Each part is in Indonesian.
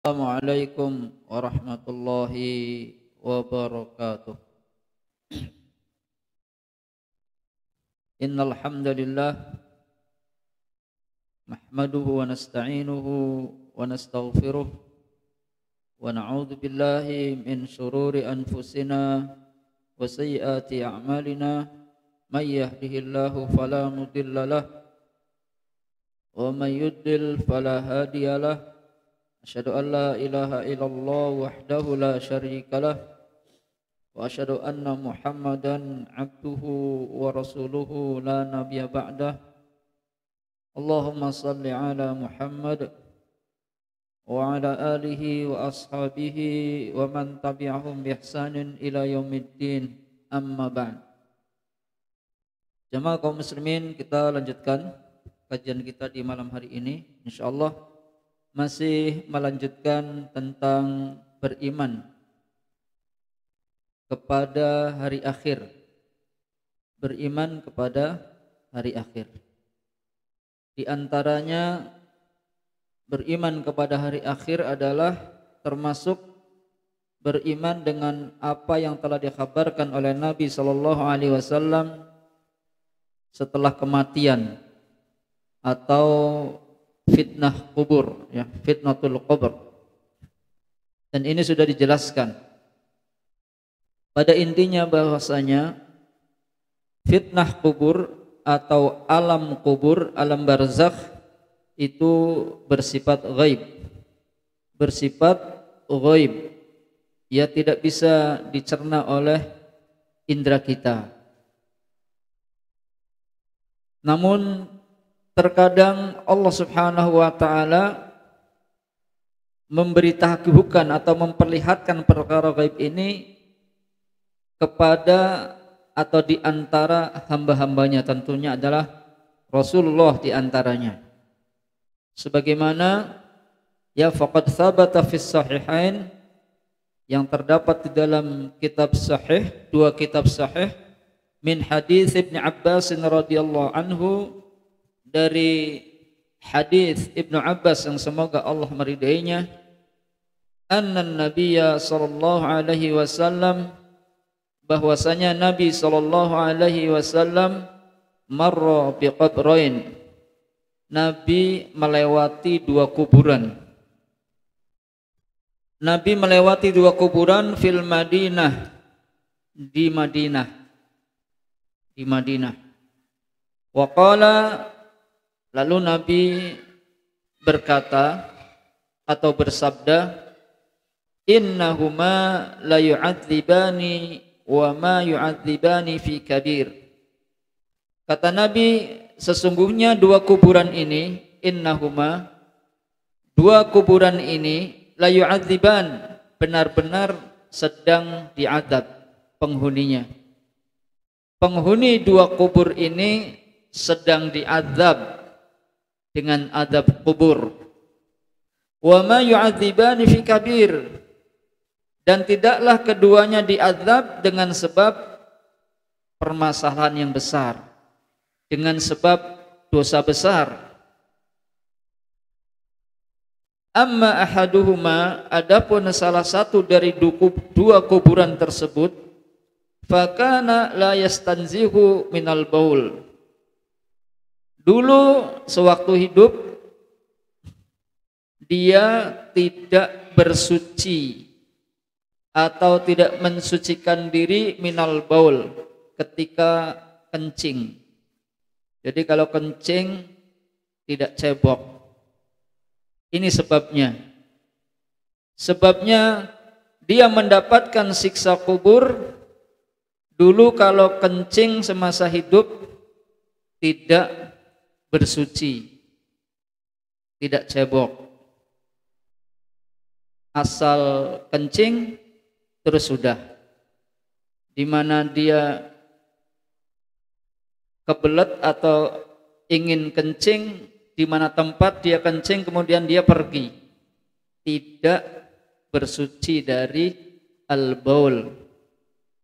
Assalamualaikum warahmatullahi wabarakatuh. Innal hamdalillah nahmaduhu wa nasta'inuhu wa nastaghfiruh wa na'udzu billahi min shururi anfusina wa sayyiati a'malina may yahdihillahu fala mudilla lahu wa may yudlil fala hadiya lahu. Asyhadu an la ilaha illallah wahdahu la syarika lah wa asyhadu anna Muhammadan abduhu wa rasuluhu la nabiyya ba'dah. Allahumma salli ala Muhammad wa ala alihi wa ashabihi wa man tabi'ahum bi ihsanin ila yaumiddin, amma ba'd. Jamaah kaum muslimin, kita lanjutkan kajian kita di malam hari ini insyaallah, masih melanjutkan tentang beriman kepada hari akhir. Beriman kepada hari akhir. Di antaranya beriman kepada hari akhir adalah termasuk beriman dengan apa yang telah dikhabarkan oleh Nabi sallallahu alaihi wasallam setelah kematian atau fitnah kubur, ya, fitnatul kubur. Dan ini sudah dijelaskan. Pada intinya bahwasanya fitnah kubur atau alam kubur, alam barzakh itu bersifat ghaib. Bersifat ghaib. Ya, tidak bisa dicerna oleh indera kita. Namun terkadang Allah Subhanahu wa taala memberitahukan atau memperlihatkan perkara gaib ini kepada atau di antara hamba-hambanya, tentunya adalah Rasulullah di antaranya. Sebagaimana ya faqad thabata fis sahihain, yang terdapat di dalam kitab sahih, dua kitab sahih, min hadis Ibnu Abbas radhiyallahu anhu, dari hadis Ibnu Abbas yang semoga Allah meridainya, anna nabiyya sallallahu alaihi wasallam, bahwasanya Nabi sallallahu alaihi wasallam marra biqabrain, Nabi melewati dua kuburan. Nabi melewati dua kuburan fil Madinah, di Madinah. Di Madinah. Wa qala, lalu Nabi berkata atau bersabda, innahuma la yu'adzibani wa ma yu'adzibani fi kabir. Kata Nabi, sesungguhnya dua kuburan ini, innahuma, dua kuburan ini, la yu'adziban, benar-benar sedang diadab penghuninya. Penghuni dua kubur ini sedang diazab dengan adab kubur. Wa ma yu'adzibani fi kabir, dan tidaklah keduanya diazab dengan sebab permasalahan yang besar, dengan sebab dosa besar. Amma ahaduhuma, adapun salah satu dari dua kuburan tersebut, fakana la yastanzihu minal baul, dulu sewaktu hidup dia tidak bersuci atau tidak mensucikan diri minal baul, ketika kencing. Jadi kalau kencing tidak cebok. Ini sebabnya. Sebabnya dia mendapatkan siksa kubur. Dulu kalau kencing semasa hidup tidak bersuci, tidak cebok, asal kencing terus sudah. Di mana dia kebelet atau ingin kencing, di mana tempat dia kencing kemudian dia pergi, tidak bersuci dari al-baul,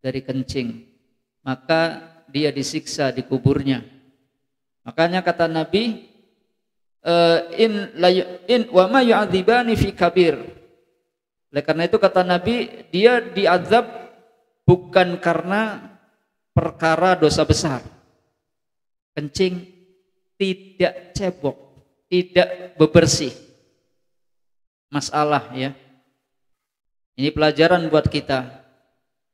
dari kencing, maka dia disiksa di kuburnya. Makanya kata Nabi, in wa ma yu'adzibani fi kabir, Oleh karena itu kata Nabi, dia diazab bukan karena perkara dosa besar. Kencing tidak cebok, tidak bebersih. Masalah ya. Ini pelajaran buat kita.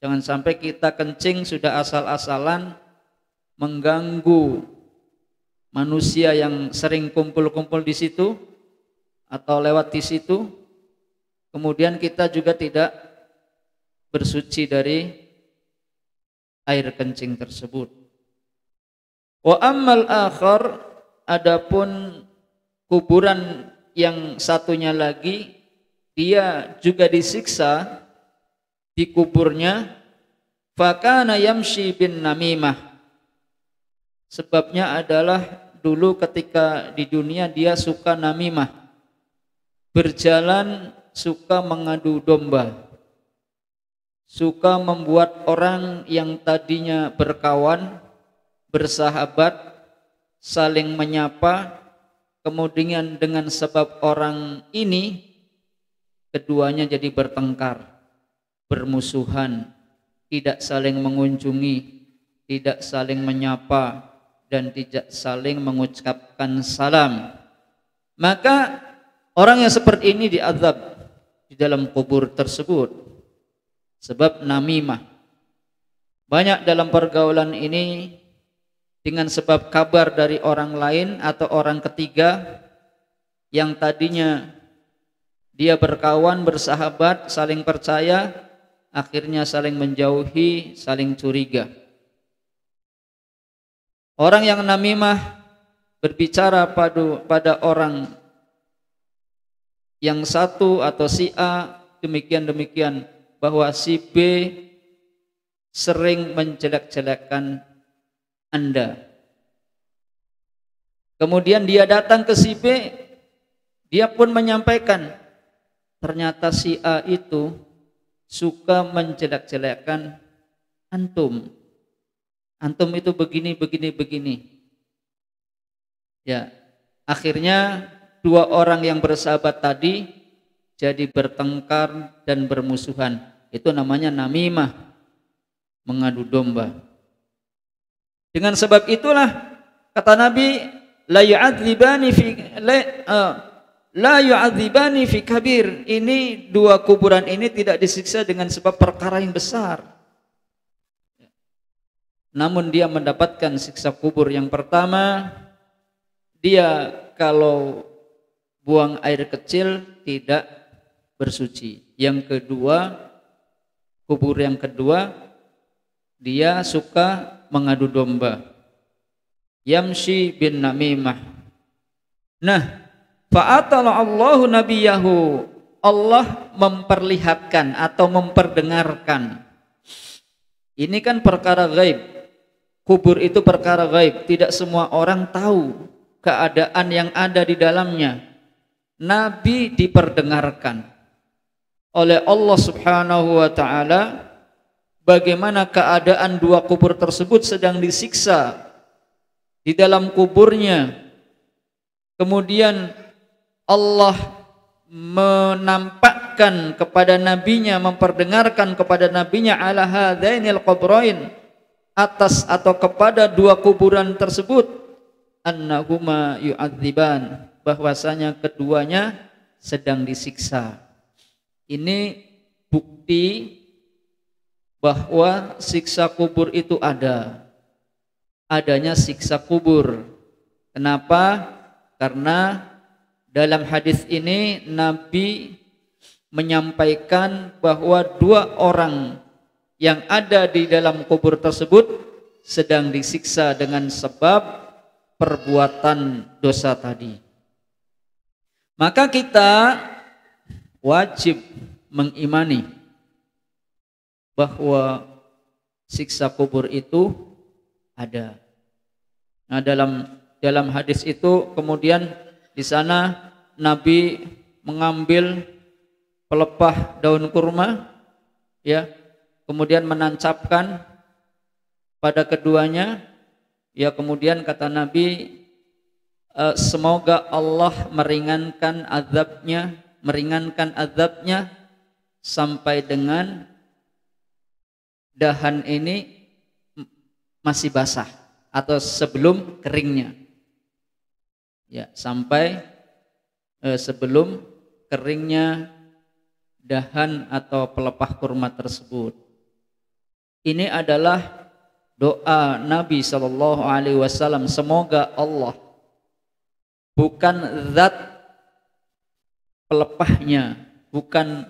Jangan sampai kita kencing sudah asal-asalan mengganggu manusia yang sering kumpul-kumpul di situ atau lewat di situ. Kemudian kita juga tidak bersuci dari air kencing tersebut. Wa ammal akhar, adapun kuburan yang satunya lagi, dia juga disiksa di kuburnya. Fakana yamshi bin namimah, sebabnya adalah dulu ketika di dunia dia suka namimah, berjalan suka mengadu domba, suka membuat orang yang tadinya berkawan, bersahabat, saling menyapa, kemudian dengan sebab orang ini keduanya jadi bertengkar, bermusuhan, tidak saling mengunjungi, tidak saling menyapa, dan tidak saling mengucapkan salam. Maka orang yang seperti ini diazab di dalam kubur tersebut sebab namimah. Banyak dalam pergaulan ini dengan sebab kabar dari orang lain atau orang ketiga yang tadinya dia berkawan, bersahabat, saling percaya, akhirnya saling menjauhi, saling curiga. Orang yang namimah berbicara pada orang yang satu atau si A demikian-demikian, bahwa si B sering menjelek-jelekkan Anda. Kemudian dia datang ke si B, dia pun menyampaikan, ternyata si A itu suka menjelek-jelekkan antum. Antum itu begini. Ya, akhirnya dua orang yang bersahabat tadi jadi bertengkar dan bermusuhan. Itu namanya namimah, mengadu domba. Dengan sebab itulah kata Nabi, la yu'adzibani fi kabir. Ini dua kuburan ini tidak disiksa dengan sebab perkara yang besar, namun dia mendapatkan siksa kubur. Yang pertama, dia kalau buang air kecil tidak bersuci. Yang kedua, kubur yang kedua, dia suka mengadu domba, yamshi bin namimah. Nah, fa'atala Allahu nabiyahu, Allah memperlihatkan atau memperdengarkan. Ini kan perkara gaib. Kubur itu perkara gaib, tidak semua orang tahu keadaan yang ada di dalamnya. Nabi diperdengarkan oleh Allah Subhanahu wa taala bagaimana keadaan dua kubur tersebut sedang disiksa di dalam kuburnya. Kemudian Allah menampakkan kepada nabinya, memperdengarkan kepada nabinya ala hadainil qabrain, atas atau kepada dua kuburan tersebut, annahuma yu'adziban, bahwasanya keduanya sedang disiksa. Ini bukti bahwa siksa kubur itu ada. Adanya siksa kubur. Kenapa? Karena dalam hadis ini Nabi menyampaikan bahwa dua orang yang ada di dalam kubur tersebut sedang disiksa dengan sebab perbuatan dosa tadi. Maka kita wajib mengimani bahwa siksa kubur itu ada. Nah, dalam hadis itu kemudian di sana Nabi mengambil pelepah daun kurma, ya, kemudian menancapkan pada keduanya, ya, kemudian kata Nabi, semoga Allah meringankan azabnya sampai dengan dahan ini masih basah atau sebelum keringnya. Ya, sampai sebelum keringnya dahan atau pelepah kurma tersebut. Ini adalah doa Nabi sallallahu alaihi wasallam, semoga Allah, bukan zat pelepahnya, bukan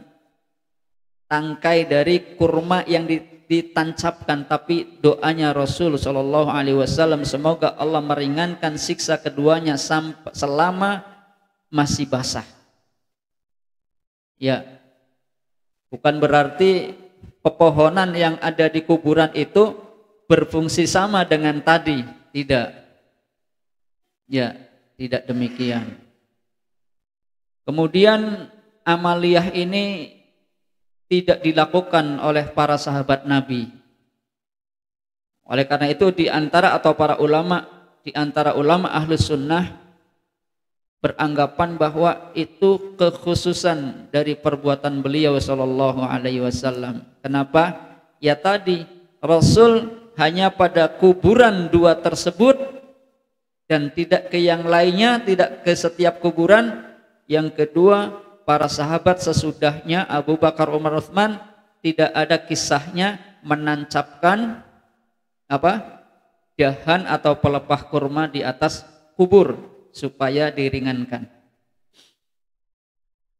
tangkai dari kurma yang ditancapkan, tapi doanya Rasul sallallahu alaihi wasallam, semoga Allah meringankan siksa keduanya selama masih basah. Ya, bukan berarti pepohonan yang ada di kuburan itu berfungsi sama dengan tadi, tidak. Ya, tidak demikian. Kemudian amaliyah ini tidak dilakukan oleh para sahabat Nabi. Oleh karena itu di antara ulama Ahlus Sunnah beranggapan bahwa itu kekhususan dari perbuatan beliau sallallahu alaihi wasallam. Kenapa? Ya tadi Rasul hanya pada kuburan dua tersebut dan tidak ke yang lainnya, tidak ke setiap kuburan. Yang kedua, para sahabat sesudahnya Abu Bakar, Umar, Utsman tidak ada kisahnya menancapkan dahan atau pelepah kurma di atas kubur supaya diringankan.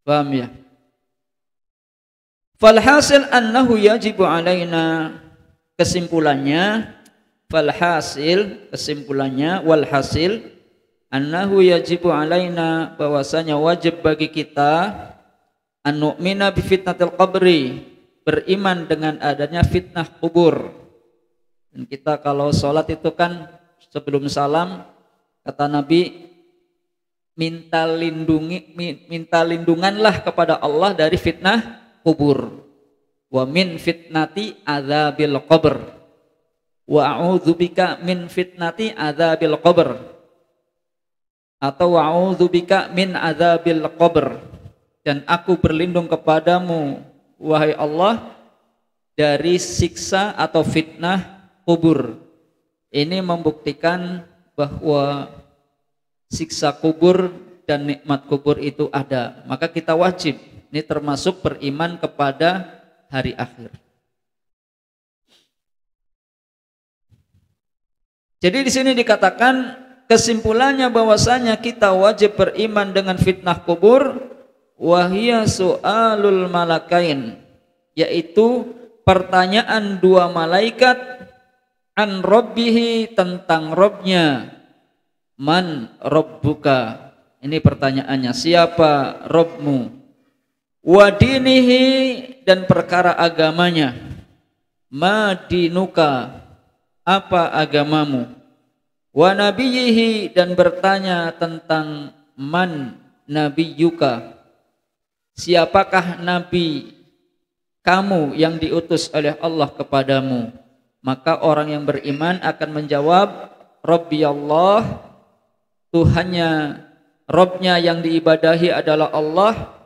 Paham ya? Falhasil annahu yajibu alaina, kesimpulannya walhasil annahu yajibu alaina, bahwasanya wajib bagi kita an nu'mina bi fitnatil qabri, beriman dengan adanya fitnah kubur. Dan kita kalau sholat itu kan sebelum salam kata Nabi, minta lindunganlah kepada Allah dari fitnah kubur. Wa min fitnati adzabil qabr wa a'udzubika min fitnati adzabil qabr, atau wa'udzubika min adzabil qabr, dan aku berlindung kepadamu wahai Allah dari siksa atau fitnah kubur. Ini membuktikan bahwa siksa kubur dan nikmat kubur itu ada. Maka kita wajib, ini termasuk beriman kepada hari akhir. Jadi di sini dikatakan kesimpulannya bahwasanya kita wajib beriman dengan fitnah kubur, wahia su'alul malakain, yaitu pertanyaan dua malaikat an rabbihi, tentang Robnya. Man rabbuka, ini pertanyaannya, siapa Robmu? Wadinihi, dan perkara agamanya. Madinuka, apa agamamu? Wa nabiyhi, dan bertanya tentang man nabiyuka, siapakah nabi kamu yang diutus oleh Allah kepadamu? Maka orang yang beriman akan menjawab, Rabbi Allah, Tuhannya, Robnya yang diibadahi adalah Allah.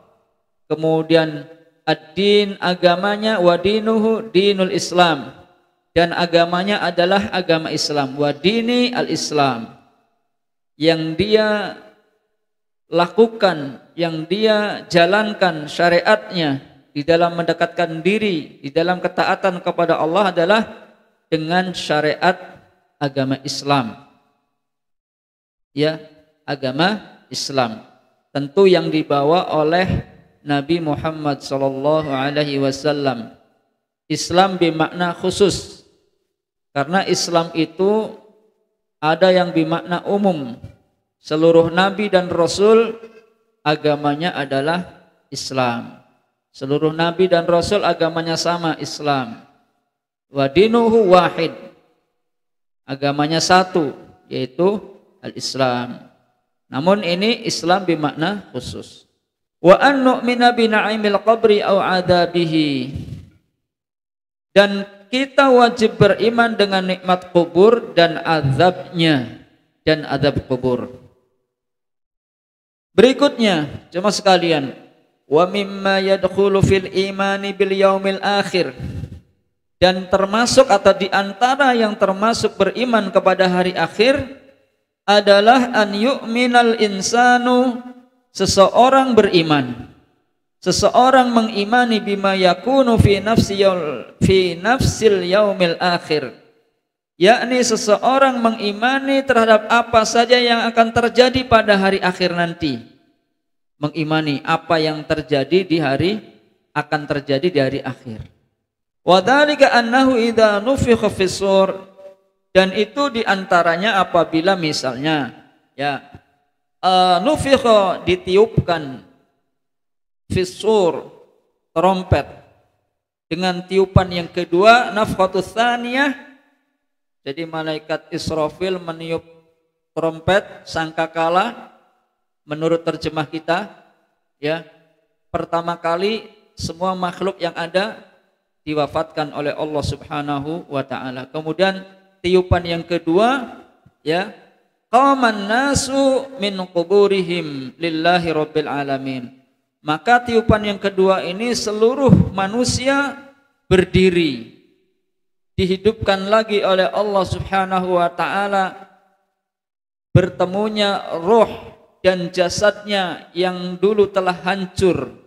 Kemudian ad-din, agamanya, wa dinuhu dinul Islam, dan agamanya adalah agama Islam. Wa dini al-Islam, yang dia lakukan, yang dia jalankan syariatnya di dalam mendekatkan diri, di dalam ketaatan kepada Allah adalah dengan syariat agama Islam. Ya, agama Islam. Tentu yang dibawa oleh Nabi Muhammad sallallahu alaihi wasallam. Islam bermakna khusus. Karena Islam itu ada yang bermakna umum. Seluruh nabi dan rasul agamanya adalah Islam. Seluruh nabi dan rasul agamanya sama, Islam. Wa dinuhu wahid, agamanya satu, yaitu al-Islam. Namun ini Islam bermakna khusus. Wa an nu'mina bi na'imil qabri au adabihi, dan kita wajib beriman dengan nikmat kubur dan azabnya, dan azab kubur. Berikutnya, jemaah sekalian, wa mimma yadkhulu fil imani bil yaumil akhir, dan termasuk atau di antara yang termasuk beriman kepada hari akhir adalah an yu'minal insanu, seseorang beriman, seseorang mengimani bima yakunu fi nafsil yaumil akhir, yakni seseorang mengimani terhadap apa saja yang akan terjadi pada hari akhir nanti. Mengimani apa yang terjadi di hari akan terjadi di hari akhir. Wa dzalika annahu idza nufikha fis-sur, dan itu diantaranya apabila misalnya ya nufikha ditiupkan fis-sur trompet, dengan tiupan yang kedua nafkhatus tsaniyah. Jadi malaikat Israfil meniup trompet sangkakala, menurut terjemah kita ya, pertama kali semua makhluk yang ada diwafatkan oleh Allah Subhanahu wa taala. Kemudian tiupan yang kedua ya, qaman nasu min quburihim lillahi rabbil alamin. Maka tiupan yang kedua ini seluruh manusia berdiri, dihidupkan lagi oleh Allah Subhanahu wa taala, bertemunya roh dan jasadnya yang dulu telah hancur,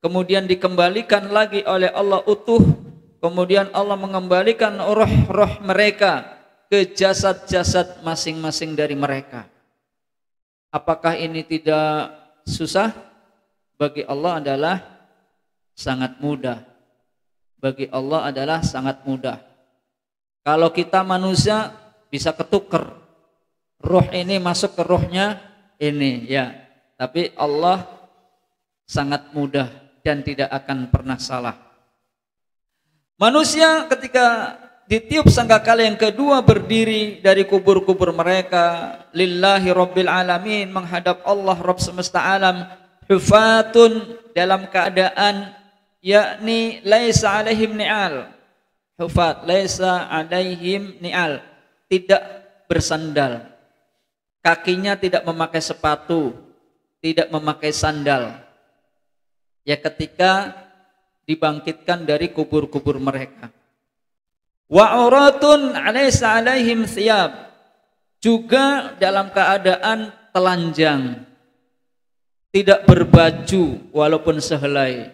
kemudian dikembalikan lagi oleh Allah utuh, kemudian Allah mengembalikan roh-roh mereka ke jasad-jasad masing-masing dari mereka. Apakah ini tidak susah? Bagi Allah adalah sangat mudah. Bagi Allah adalah sangat mudah. Kalau kita manusia bisa ketuker, roh ini masuk ke rohnya ini ya, tapi Allah sangat mudah dan tidak akan pernah salah. Manusia ketika ditiup sangkakala yang kedua berdiri dari kubur-kubur mereka lillahi rabbil alamin, menghadap Allah Rabb semesta alam, hufatun, dalam keadaan yakni laisa alaihim ni'al. Hufat laisa alaihim ni'al, tidak bersandal, kakinya tidak memakai sepatu, tidak memakai sandal. Ya, ketika dibangkitkan dari kubur-kubur mereka. Wa uratun laisa alaihim thiyab, juga dalam keadaan telanjang, tidak berbaju walaupun sehelai,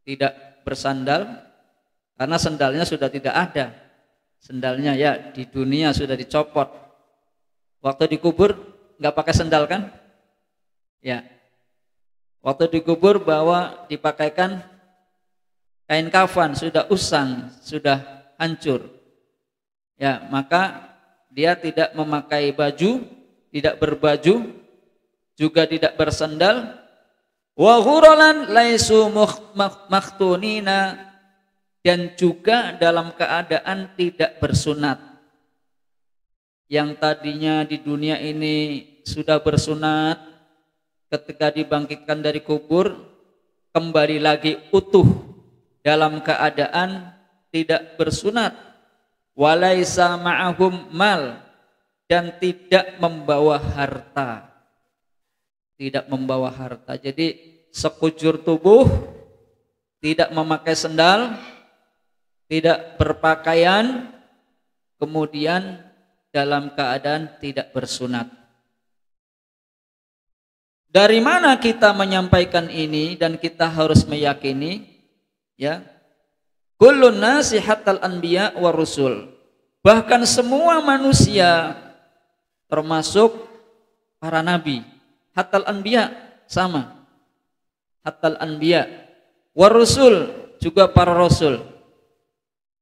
tidak bersandal. Karena sandalnya sudah tidak ada. Sandalnya ya di dunia sudah dicopot. Waktu dikubur nggak pakai sandal kan? Ya. Waktu dikubur bahwa dipakaikan kain kafan, sudah usang, sudah hancur. Ya, maka dia tidak memakai baju, tidak berbaju, juga tidak bersandal. Wa ghuralan laisu makhtunina, dan juga dalam keadaan tidak bersunat. Yang tadinya di dunia ini sudah bersunat, ketika dibangkitkan dari kubur kembali lagi utuh dalam keadaan tidak bersunat. Walaisa ma'ahum mal, dan tidak membawa harta. Tidak membawa harta. Jadi sekujur tubuh, tidak memakai sendal, tidak berpakaian, kemudian dalam keadaan tidak bersunat. Dari mana kita menyampaikan ini dan kita harus meyakini? Ya, kullun nasi hatal anbiya wa rusul, bahkan semua manusia termasuk para nabi, hatal anbiya sama, hatal anbiya wa rusul juga para rasul,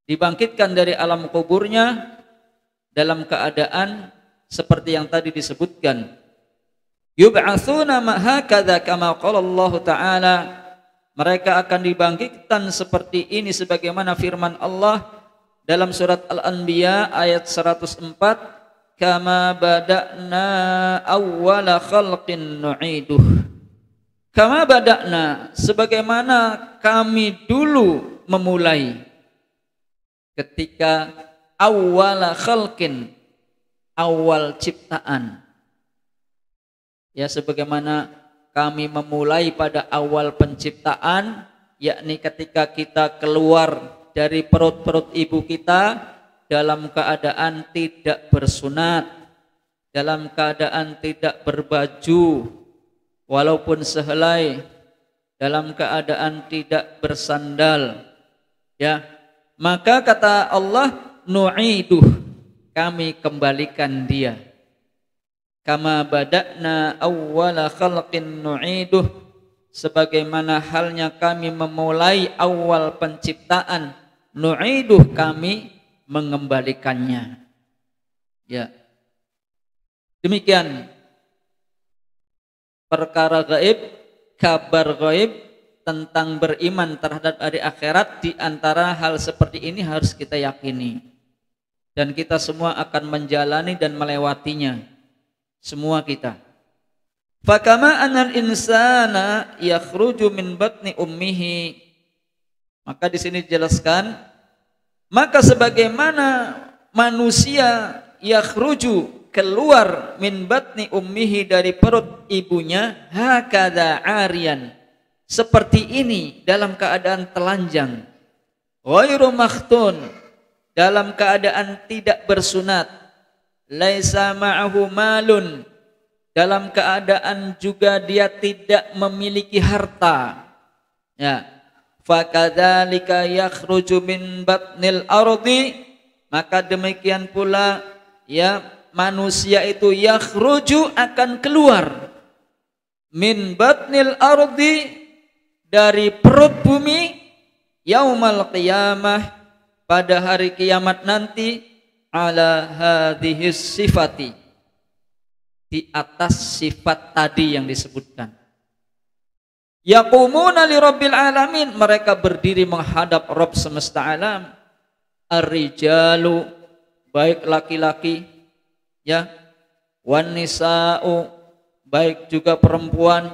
dibangkitkan dari alam kuburnya dalam keadaan seperti yang tadi disebutkan. Yub'atsuna hakadza kama qala Allah Ta'ala, mereka akan dibangkitkan seperti ini sebagaimana firman Allah dalam surat Al-Anbiya ayat 104, kama bada'na awwala khalqin nu'iduh. Kama bada'na, sebagaimana kami dulu memulai. Ketika awwala khalqin, awal ciptaan. Ya, sebagaimana kami memulai pada awal penciptaan, yakni ketika kita keluar dari perut-perut ibu kita dalam keadaan tidak bersunat, dalam keadaan tidak berbaju walaupun sehelai, dalam keadaan tidak bersandal, ya. Maka kata Allah, nu'iduh, kami kembalikan dia. Kama bada'na awwala khalqin nu'iduh, sebagaimana halnya kami memulai awal penciptaan, nu'iduh, kami mengembalikannya. Ya. Demikian perkara gaib, kabar gaib tentang beriman terhadap hari akhirat, di antara hal seperti ini harus kita yakini. Dan kita semua akan menjalani dan melewatinya. Semua kita. Fakama anal insana yakhruju min batni ummihi. Maka di sini dijelaskan, maka sebagaimana manusia yakhruju, keluar, min batni ummihi, dari perut ibunya, hakadha ariyan, seperti ini dalam keadaan telanjang, ghairu makhtun, dalam keadaan tidak bersunat, laisa ma'ahu malun, dalam keadaan juga dia tidak memiliki harta, ya. Fakadzalika yakhruju min batnil ardi, maka demikian pula, ya, manusia itu yakhruju, akan keluar, min batnil ardi, dari perut bumi, yaumal qiyamah, pada hari kiamat nanti, ala hadhis sifati, di atas sifat tadi yang disebutkan. Yaqumuna li rabbil alamin, mereka berdiri menghadap Rabb semesta alam. Ar-rijalu, baik laki-laki, ya, wan nisa'u, baik juga perempuan,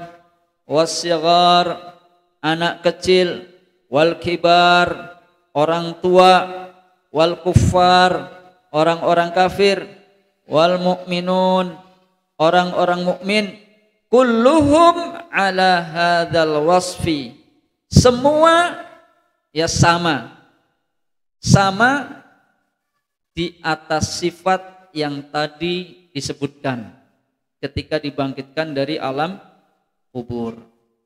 was-sighar, anak kecil, wal kibar, orang tua, wal kuffar, orang-orang kafir, wal mu'minun, orang-orang mukmin, kulluhum ala hadzal wasfi, semua ya sama di atas sifat yang tadi disebutkan ketika dibangkitkan dari alam kubur,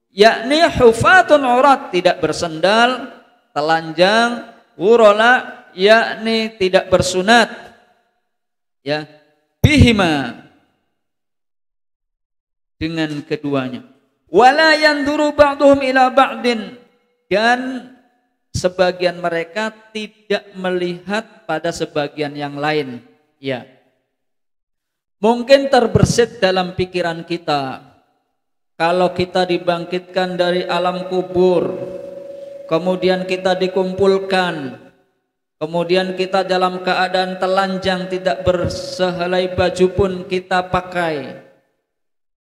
yakni hufatun urat, tidak bersendal, telanjang, wurola, yakni tidak bersunat, ya, bihima, dengan keduanya. Wala yanduru ba'duhum ila ba'din, dan sebagian mereka tidak melihat pada sebagian yang lain. Ya, mungkin terbersit dalam pikiran kita, kalau kita dibangkitkan dari alam kubur, kemudian kita dikumpulkan, kemudian kita dalam keadaan telanjang, tidak bersehelai baju pun kita pakai,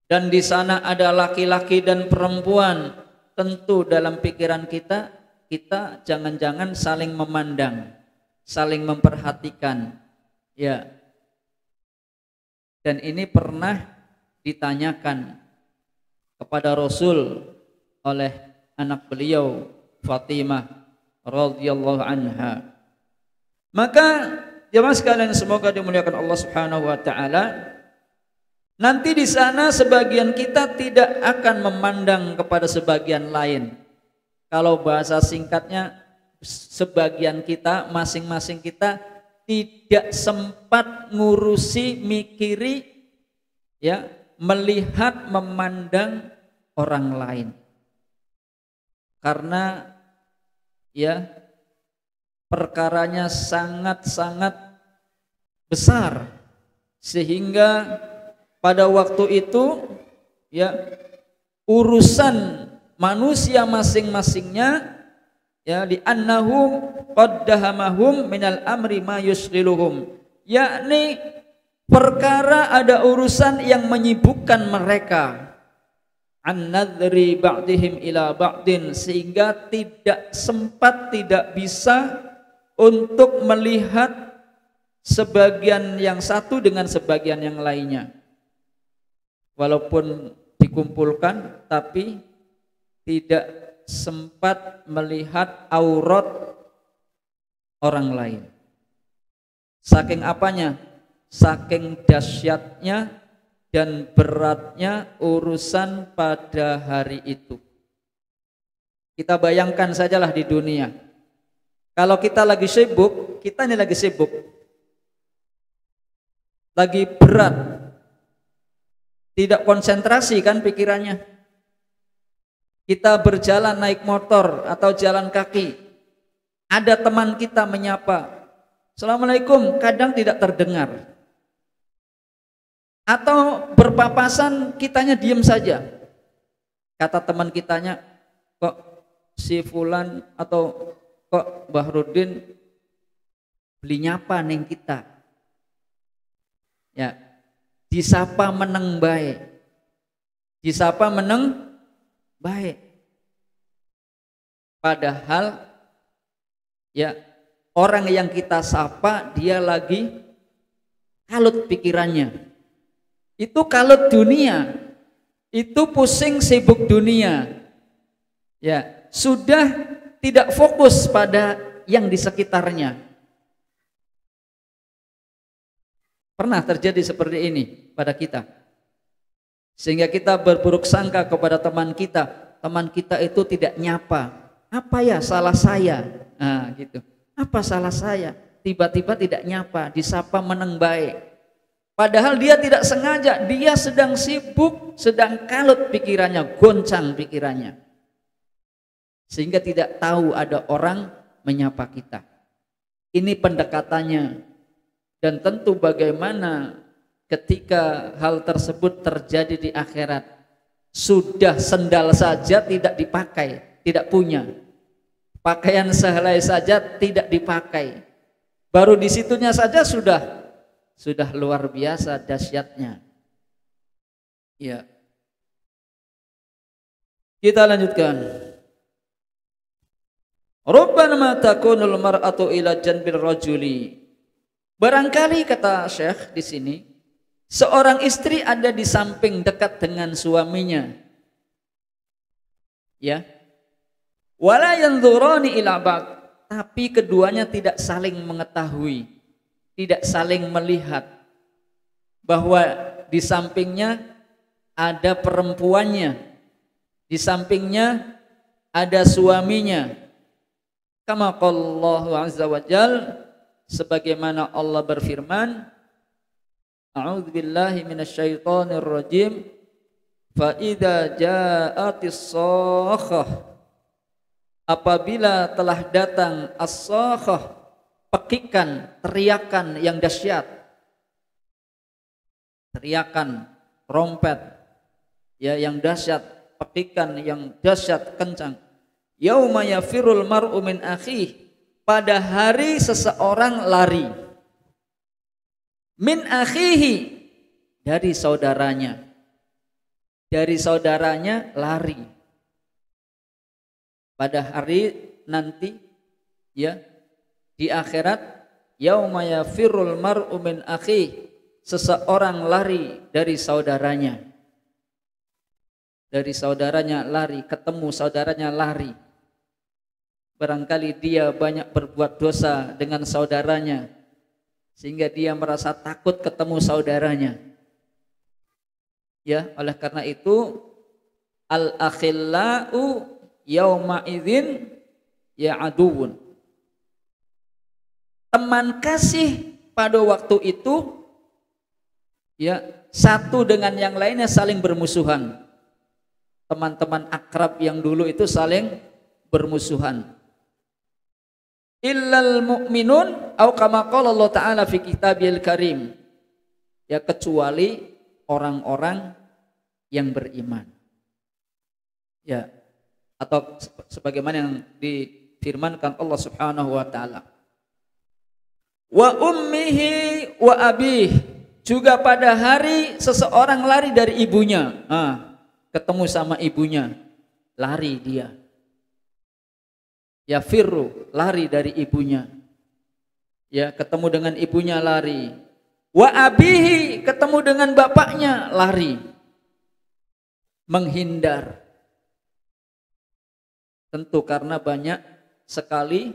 dan di sana ada laki-laki dan perempuan, tentu dalam pikiran kita jangan-jangan saling memandang, saling memperhatikan, ya. Dan ini pernah ditanyakan kepada Rasul oleh anak beliau Fatimah radhiyallahu anha. Maka jemaah sekalian, semoga dimuliakan Allah Subhanahu wa taala, nanti di sana sebagian kita tidak akan memandang kepada sebagian lain. Kalau bahasa singkatnya, sebagian kita, masing-masing kita tidak sempat ngurusi, mikiri, ya, melihat, memandang orang lain. Karena ya perkaranya sangat-sangat besar, sehingga pada waktu itu ya urusan manusia masing-masingnya, ya, li annahum qaddahamahum minal amri ma yusghiluhum, yakni perkara ada urusan yang menyibukkan mereka, an nadri ba'dihim ila ba'din, sehingga tidak sempat, tidak bisa untuk melihat sebagian yang satu dengan sebagian yang lainnya. Walaupun dikumpulkan tapi tidak sempat melihat aurat orang lain. Saking apanya? Saking dahsyatnya dan beratnya urusan pada hari itu. Kita bayangkan sajalah di dunia. Kalau kita lagi sibuk, kita ini lagi sibuk, lagi berat, tidak konsentrasi kan pikirannya. Kita berjalan naik motor atau jalan kaki, ada teman kita menyapa, Assalamualaikum, kadang tidak terdengar. Atau berpapasan, kitanya diam saja. Kata teman kitanya, kok si fulan atau kok Bahrudin beli nyapa neng kita. Ya, disapa meneng baik. Disapa meneng baik. Padahal ya orang yang kita sapa dia lagi kalut pikirannya. Itu kalut dunia, itu pusing sibuk dunia, ya sudah tidak fokus pada yang di sekitarnya. Pernah terjadi seperti ini pada kita, sehingga kita berburuk sangka kepada teman kita itu tidak nyapa. Apa ya salah saya? Nah, gitu. Apa salah saya? Tiba-tiba tidak nyapa, disapa meneng baik. Padahal dia tidak sengaja, dia sedang sibuk, sedang kalut pikirannya, goncang pikirannya. Sehingga tidak tahu ada orang menyapa kita. Ini pendekatannya. Dan tentu bagaimana ketika hal tersebut terjadi di akhirat. Sudah sendal saja tidak dipakai, tidak punya. Pakaian sehelai saja tidak dipakai. Baru disitunya saja sudah luar biasa dahsyatnya. Ya. Kita lanjutkan. Rubbana ma takunul mar'atu ila janbil rajuli. Barangkali kata Syekh di sini, seorang istri ada di samping dekat dengan suaminya. Ya. Wala yanzurani ila ba'd, tapi keduanya tidak saling mengetahui. Tidak saling melihat bahwa di sampingnya ada perempuannya, di sampingnya ada suaminya. Kama qala Allah azza wa jal, sebagaimana Allah berfirman, A'udzubillahi minasyaitonir rajim, fa idza ja'atis shakhah, apabila telah datang as-shakhah, pekikan, teriakan yang dahsyat, teriakan trompet ya yang dahsyat, pekikan yang dahsyat kencang. Yauma yafirul mar'u min akhih, pada hari seseorang lari, min akhihi, dari saudaranya, lari pada hari nanti ya. Di akhirat, yauma yafirul mar'u min akhi, seseorang lari dari saudaranya. Dari saudaranya lari, ketemu saudaranya lari. Barangkali dia banyak berbuat dosa dengan saudaranya, sehingga dia merasa takut ketemu saudaranya. Ya, oleh karena itu al-akhillau yauma idzin ya'aduun. Teman kasih pada waktu itu ya satu dengan yang lainnya saling bermusuhan. Teman-teman akrab yang dulu itu saling bermusuhan. Illal mu'minun au kama qala Allah Ta'ala fi kitabil karim. Ya kecuali orang-orang yang beriman. Ya, atau sebagaimana yang difirmankan Allah Subhanahu wa taala. Wa ummihi wa abih, juga pada hari seseorang lari dari ibunya. Ketemu sama ibunya, lari dia. Ya firru, lari dari ibunya. Ya, ketemu dengan ibunya lari. Wa abihi, ketemu dengan bapaknya lari. menghindar. Tentu karena banyak sekali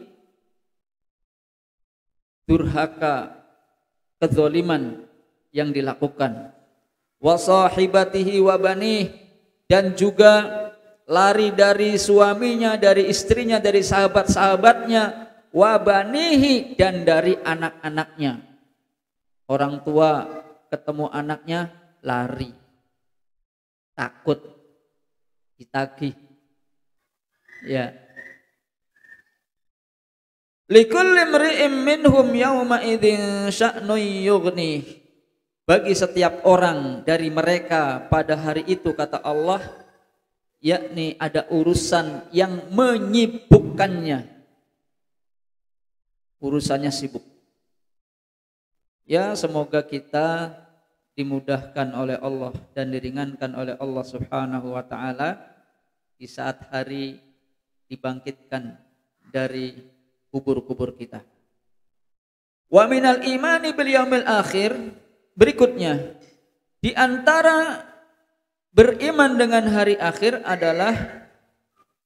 durhaka, kezaliman yang dilakukan. Wa sahibatihi wa banih, dan juga lari dari suaminya, dari istrinya, dari sahabat-sahabatnya, wa banihi, dan dari anak-anaknya. Orang tua ketemu anaknya lari, takut ditagih. Ya. Likulli imri'in minhum yawma idzin sya'nun yughni. Bagi setiap orang dari mereka pada hari itu, kata Allah, yakni ada urusan yang menyibukkannya. Urusannya sibuk. Ya, semoga kita dimudahkan oleh Allah dan diringankan oleh Allah Subhanahu wa taala di saat hari dibangkitkan dari kubur-kubur kita. Wa minal imani bil yaumil akhir, berikutnya di antara beriman dengan hari akhir adalah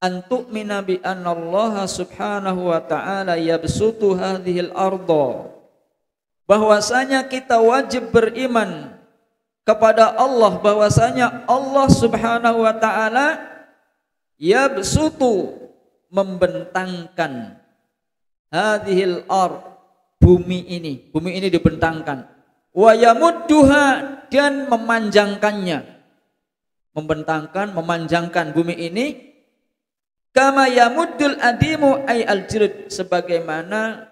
antu'mina bi annallaha subhanahu wa ta'ala yabsutu hadhil arda, bahwasanya kita wajib beriman kepada Allah, bahwasanya Allah subhanahu wa ta'ala yabsutu, membentangkan hadhil ard, bumi ini dibentangkan, wa yamudduha, dan memanjangkannya, membentangkan, memanjangkan bumi ini, kama yamuddul adimu ay al-jild, sebagaimana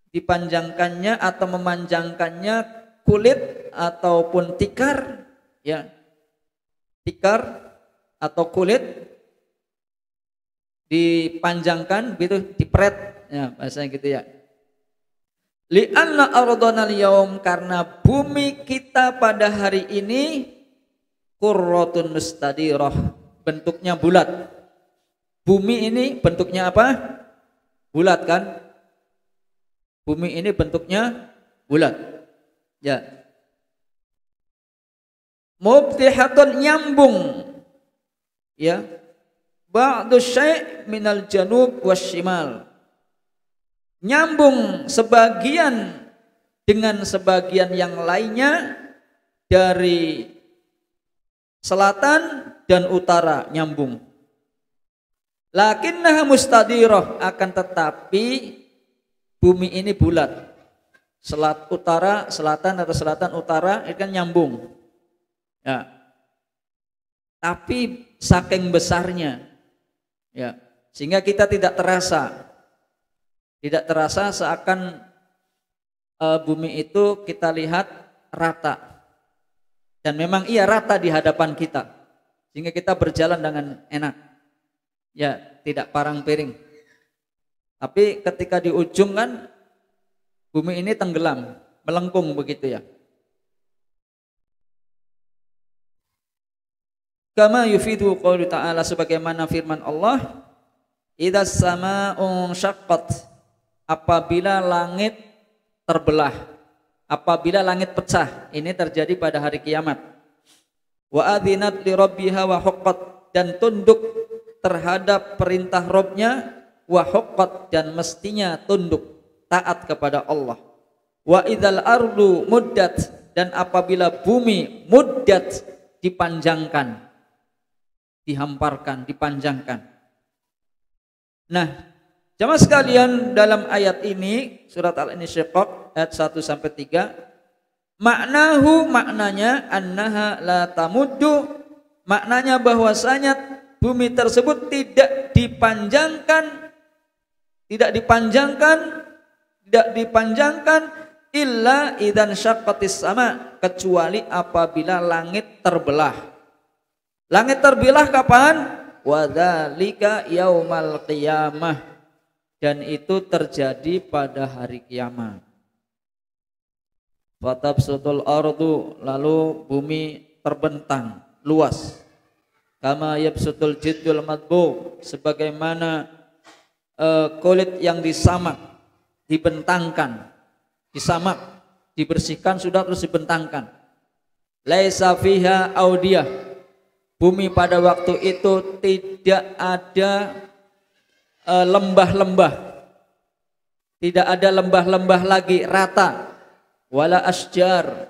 dipanjangkannya atau memanjangkannya kulit ataupun tikar, ya, tikar atau kulit dipanjangkan gitu, dipret, ya bahasanya gitu ya. Li'anna ardhana al-yaum, karena bumi kita pada hari ini qurratun mustadirah, bentuknya bulat. Bumi ini bentuknya apa? Bulat kan? Bumi ini bentuknya bulat. Ya. Mubtihatun, nyambung. Ya. Ba'du syai' minal janub wasyimal, nyambung sebagian dengan sebagian yang lainnya dari selatan dan utara, nyambung. Lakinnaha mustadirah, akan tetapi bumi ini bulat. Utara, selatan atau selatan utara itu kan nyambung. Ya. Tapi saking besarnya, ya, sehingga kita tidak terasa seakan bumi itu kita lihat rata, dan memang iya rata di hadapan kita, sehingga kita berjalan dengan enak, ya, tidak parang piring. Tapi ketika di ujung kan bumi ini tenggelam, melengkung begitu ya. Kama yufidu qaulu ta'ala, sebagaimana firman Allah, idzas samaa'u syaqqat, apabila langit terbelah, apabila langit pecah, ini terjadi pada hari kiamat. Wa adzinat li rabbiha wa huqqat, dan tunduk terhadap perintah Rabbnya, wa huqqat, dan mestinya tunduk taat kepada Allah. Wa idzal ardu muddat, dan apabila bumi muddat, dipanjangkan, dihamparkan, dipanjangkan. Nah, jamaah sekalian, dalam ayat ini surat Al-Insyiqaq ayat 1 sampai 3, maknanya annaha la tamuddu, maknanya bahwasanya bumi tersebut tidak dipanjangkan illa idzan syaqqatis sama, kecuali apabila langit terbelah. Langit terbelah kapan? Wadzalika yaumal qiyamah, dan itu terjadi pada hari kiamat. Fatabsutul ardu, lalu bumi terbentang luas. Kama yabsutul jiddul madbu, sebagaimana kulit yang disamak, dibentangkan, disamak, dibersihkan sudah terus dibentangkan. Laisa fiha audiyah, Bumi pada waktu itu tidak ada lembah-lembah, tidak ada lembah-lembah lagi, rata. Wala asjar,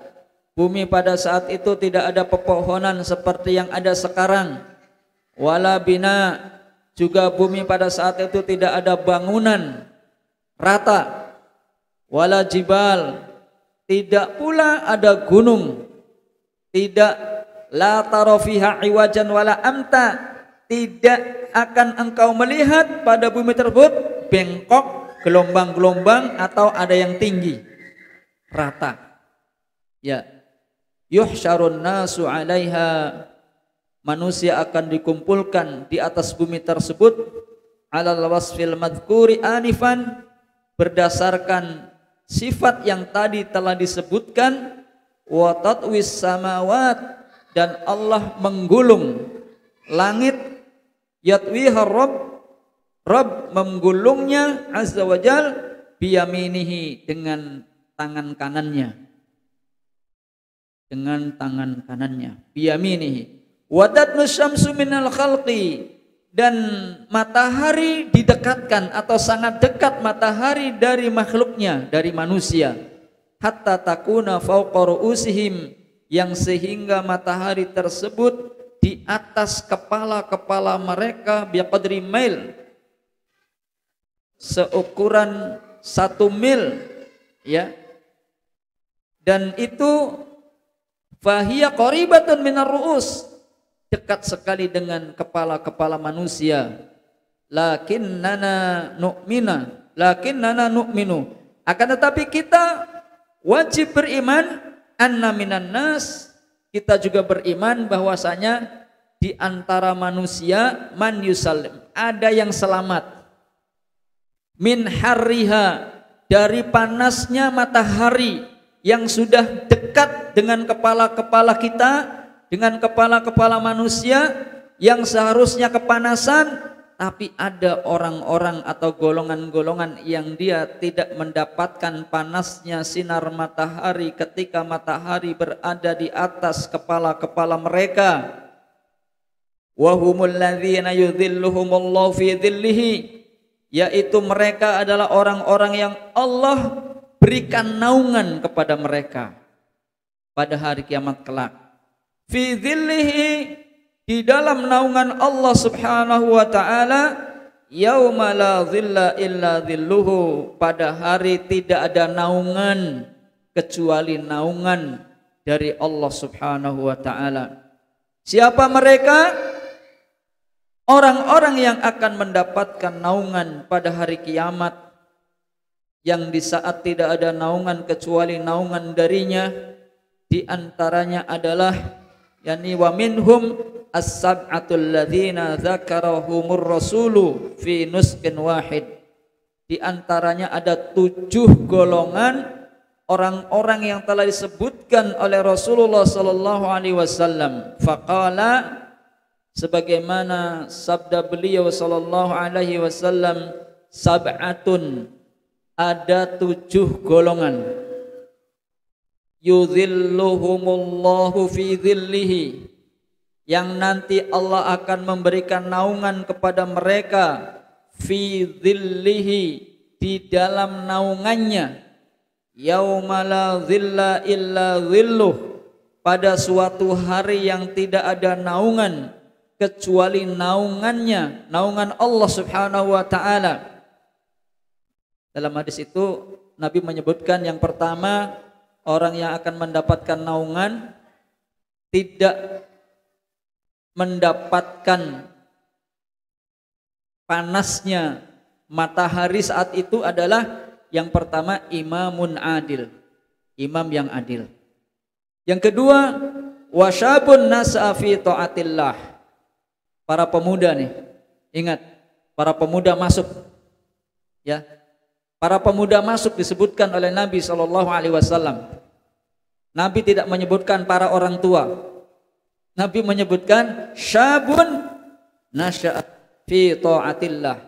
bumi pada saat itu tidak ada pepohonan seperti yang ada sekarang. Wala bina, juga bumi pada saat itu tidak ada bangunan rata. Wala jibal, tidak pula ada gunung. Tidak, la tara fiha iwajan wala amta, tidak akan engkau melihat pada bumi tersebut bengkok, gelombang-gelombang atau ada yang tinggi. Rata. Ya. Yuhsyarun nasu 'alaiha, manusia akan dikumpulkan di atas bumi tersebut, 'alal wasfil madhkuri anifan, berdasarkan sifat yang tadi telah disebutkan, wa tatwis samawat, dan Allah menggulung langit, yatwiha Rabb menggulungnya azza wajal, biyaminihi, dengan tangan kanannya, dengan tangan kanannya, biyaminihi. Wadatnu syamsu minal khalqi, dan matahari didekatkan atau sangat dekat matahari dari makhluknya, dari manusia, hatta takuna fawqa ru'usihim, yang sehingga matahari tersebut di atas kepala-kepala mereka, biqadri mail, seukuran 1 mil, ya. Dan itu fahiya qaribatun minar ru'us, dekat sekali dengan kepala-kepala manusia. Lakinnana nu'minu, akan tetapi kita wajib beriman, anna minan nas, kita juga beriman bahwasanya di antara manusia man yusallim, ada yang selamat, min harriha, dari panasnya matahari yang sudah dekat dengan kepala-kepala kita, dengan kepala-kepala manusia yang seharusnya kepanasan, tapi ada orang-orang atau golongan-golongan yang dia tidak mendapatkan panasnya sinar matahari ketika matahari berada di atas kepala-kepala mereka. Wa humul ladzina yudhilluhumullahu fi dhillihi, yaitu mereka adalah orang-orang yang Allah berikan naungan kepada mereka pada hari kiamat kelak. Fi dhillihi, di dalam naungan Allah subhanahu wa ta'ala, yauma la dhilla illa dhilluhu, pada hari tidak ada naungan kecuali naungan dari Allah subhanahu wa ta'ala. Siapa mereka? Orang-orang yang akan mendapatkan naungan pada hari kiamat, yang di saat tidak ada naungan kecuali naungan darinya. Di antaranya adalah yani wa minhum as-sab'atul ladzina dzakarahumur rasulu fi nusqin wahid. Di antaranya ada 7 golongan orang-orang yang telah disebutkan oleh Rasulullah sallallahu alaihi wasallam. Faqala, sebagaimana sabda beliau sallallahu alaihi wasallam, sab'atun, ada 7 golongan, yudhilluhumullahu fi dhillihi, yang nanti Allah akan memberikan naungan kepada mereka, fi dhillihi, di dalam naungannya, yauma la dhilla illa dhilluh, pada suatu hari yang tidak ada naungan kecuali naungannya, naungan Allah subhanahu wa ta'ala. Dalam hadis itu Nabi menyebutkan yang pertama, orang yang akan mendapatkan naungan tidak mendapatkan panasnya matahari saat itu adalah yang pertama imamun adil, imam yang adil. Yang kedua, wasyabun nas'a fi ta'atillah, para pemuda nih. Ingat, para pemuda masuk, ya. Para pemuda masuk disebutkan oleh Nabi SAW. Nabi tidak menyebutkan para orang tua. Nabi menyebutkan syabun nasya'a fi ta'atillah,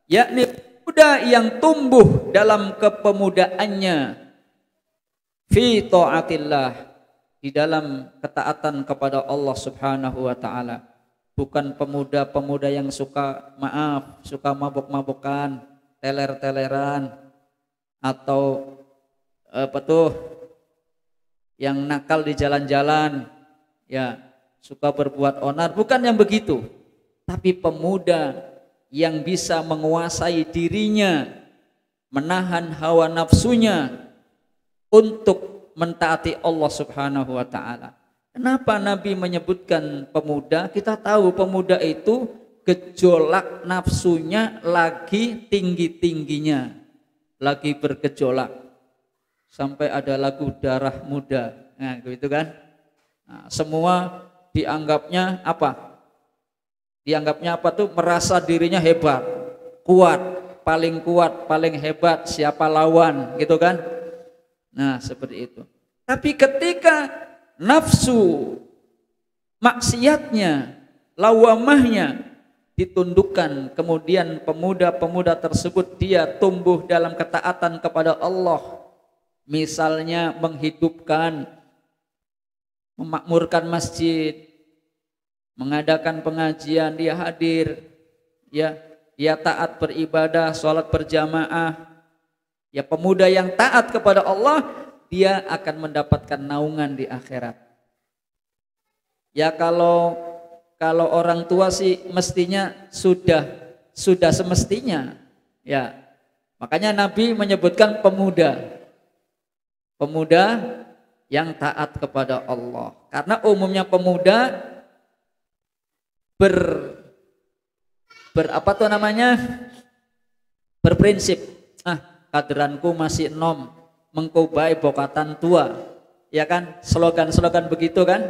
yakni pemuda yang tumbuh dalam kepemudaannya, fi ta'atillah, di dalam ketaatan kepada Allah subhanahu wa ta'ala. bukan pemuda-pemuda yang suka mabok-mabokan, teler-teleran, atau apa tuh yang nakal di jalan-jalan, ya suka berbuat onar, bukan yang begitu. Tapi pemuda yang bisa menguasai dirinya, menahan hawa nafsunya untuk mentaati Allah Subhanahu wa taala. Kenapa Nabi menyebutkan pemuda? Kita tahu pemuda itu gejolak nafsunya lagi tinggi-tingginya, lagi bergejolak. Sampai ada lagu Darah Muda. Nah, gitu kan? Nah, semua dianggapnya apa? Dianggapnya apa tuh? Merasa dirinya hebat, kuat, paling hebat, siapa lawan, gitu kan? Nah, seperti itu. Tapi ketika nafsu maksiatnya, lawamahnya ditundukkan, kemudian pemuda-pemuda tersebut dia tumbuh dalam ketaatan kepada Allah. Misalnya menghidupkan, memakmurkan masjid, mengadakan pengajian, dia hadir, ya, dia taat beribadah, sholat berjamaah. Ya, pemuda yang taat kepada Allah, dia akan mendapatkan naungan di akhirat. Ya, kalau orang tua sih mestinya sudah semestinya, ya. Makanya Nabi menyebutkan pemuda yang taat kepada Allah. Karena umumnya pemuda berprinsip, kaderanku masih enom, mengkobai bokatan tua, ya kan, slogan-slogan begitu kan.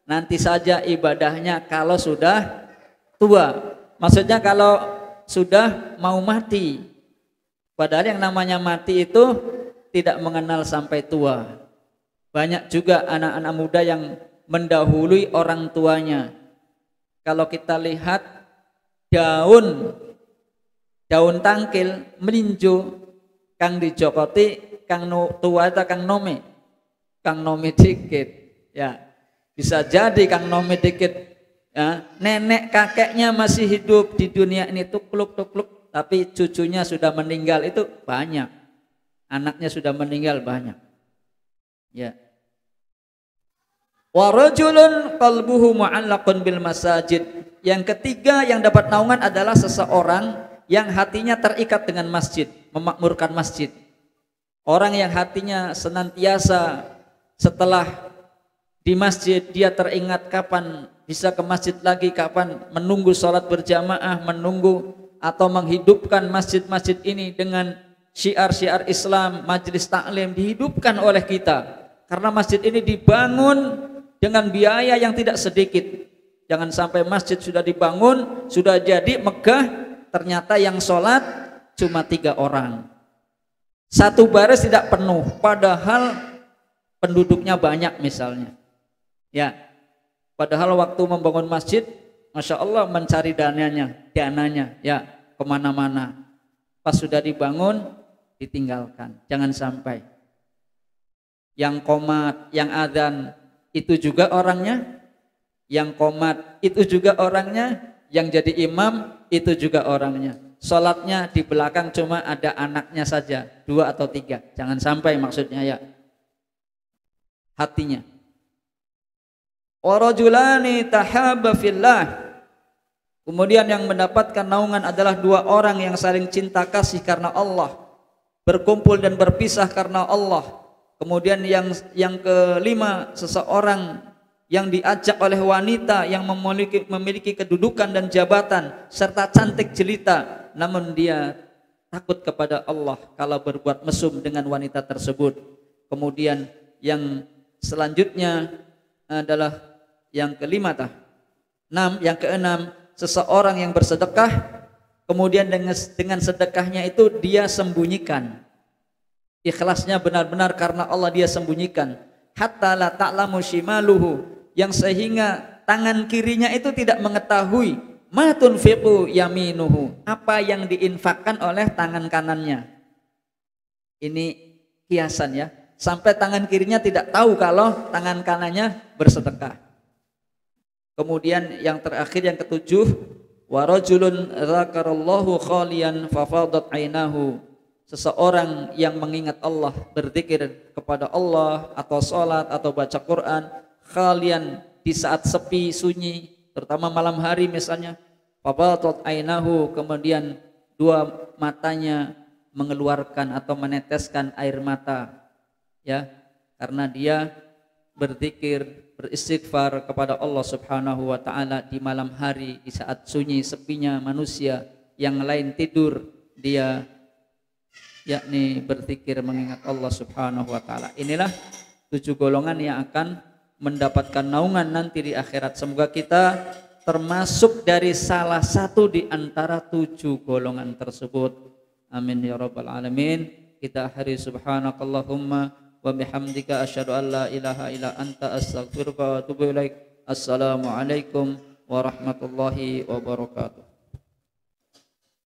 Nanti saja ibadahnya kalau sudah tua, maksudnya kalau sudah mau mati. Padahal yang namanya mati itu tidak mengenal sampai tua. Banyak juga anak-anak muda yang mendahului orang tuanya. Kalau kita lihat daun tangkil melinjo, kang dijokoti, kang tua itu kang nome dikit, ya bisa jadi kang nome dikit, ya, nenek kakeknya masih hidup di dunia ini tukluk, tapi cucunya sudah meninggal, itu banyak, anaknya sudah meninggal banyak, ya. Wa rajulun qalbuhu mu'allaqun bil masajid. Yang ketiga yang dapat naungan adalah seseorang yang hatinya terikat dengan masjid, memakmurkan masjid. Orang yang hatinya senantiasa setelah di masjid dia teringat kapan bisa ke masjid lagi, kapan menunggu sholat berjamaah, menunggu atau menghidupkan masjid-masjid ini dengan syiar-syiar Islam, majelis taklim dihidupkan oleh kita. Karena masjid ini dibangun dengan biaya yang tidak sedikit. Jangan sampai masjid sudah dibangun, sudah jadi megah, ternyata yang sholat cuma 3 orang. Satu baris tidak penuh, padahal penduduknya banyak misalnya. Ya, padahal waktu membangun masjid, Masya Allah mencari dananya, ya kemana-mana. Pas sudah dibangun, ditinggalkan. Jangan sampai. Yang qomat, yang adzan, itu juga orangnya, yang qomat itu juga orangnya, yang jadi imam itu juga orangnya. Sholatnya di belakang cuma ada anaknya saja, 2 atau 3. Jangan sampai, maksudnya ya hatinya. Wa rajulani tahabba fillah. Kemudian yang mendapatkan naungan adalah 2 orang yang saling cinta kasih karena Allah, berkumpul dan berpisah karena Allah. Kemudian yang kelima, seseorang yang diajak oleh wanita yang memiliki kedudukan dan jabatan serta cantik jelita, namun dia takut kepada Allah kalau berbuat mesum dengan wanita tersebut. Kemudian yang selanjutnya adalah yang kelima yang keenam, seseorang yang bersedekah, kemudian dengan sedekahnya itu dia sembunyikan. Ikhlasnya benar-benar karena Allah dia sembunyikan. Hatta la ta'lamu shimaluhu, yang sehingga tangan kirinya itu tidak mengetahui ma tunfiqu yaminuhu, apa yang diinfakkan oleh tangan kanannya. Ini kiasan ya, sampai tangan kirinya tidak tahu kalau tangan kanannya bersedekah. Kemudian yang terakhir yang ketujuh, wa rajulun dzakarallahu khalian fafadat ainahu. Seseorang yang mengingat Allah, berzikir kepada Allah atau salat atau baca Quran khalian di saat sepi sunyi, terutama malam hari misalnya, fafadat ainahu, kemudian dua matanya mengeluarkan atau meneteskan air mata, ya, karena dia berzikir, beristighfar kepada Allah Subhanahu wa taala di malam hari, di saat sunyi sepinya manusia yang lain tidur, dia yakni berzikir mengingat Allah Subhanahu wa taala. Inilah 7 golongan yang akan mendapatkan naungan nanti di akhirat. Semoga kita termasuk dari salah satu di antara 7 golongan tersebut. Amin ya rabbal alamin. Kita akhiri subhanakallahumma wa bihamdika asyhadu an la ilaha illa anta astaghfiruka wa atubu ilaik. Assalamualaikum warahmatullahi wabarakatuh.